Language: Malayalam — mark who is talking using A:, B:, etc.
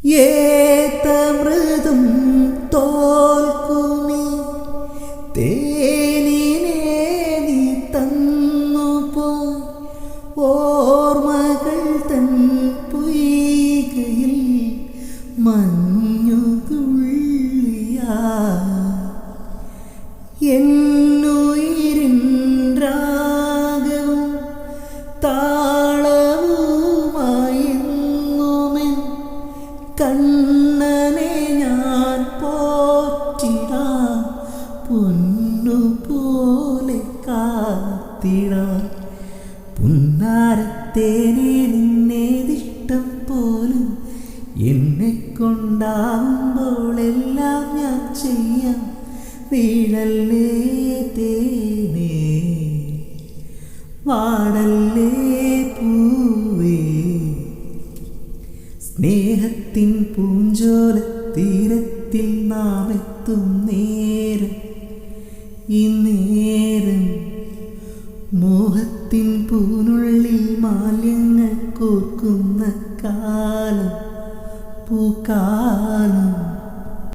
A: ഏതമൃദും തോൽക്കുമീ തേനിനെ നീ തന്നുപോയി ഓർമ്മകൾ തൻ പൊയ്കയിൽ മഞ്ഞു തുള്ളിയാ എന്നുയിരിൻ രാഗവും താളവുമായെന്നുമെൻ കണ്ണനെ ഞാൻ പോറ്റിടാം പൊന്നുപോലെ കാത്തിടാം പുന്നാരത്തേനെ നിന്നേതിഷ്ടം പോലും എന്നെ കൊണ്ടാവുമ്പോഴെല്ലാം ഞാൻ ചെയ്യാം വീഴല്ലേ തേനേ വാടല്ലേ പൂവേ സ്നേഹത്തിൻ പൂഞ്ചോല തീരത്തിൽ നാം എത്തും നേരം ഈ നേരം മോഹത്തിൻ പൂനുള്ളിൽ മാലിന്യങ്ങൾ കോർക്കുന്ന കാലം പൂക്കാലം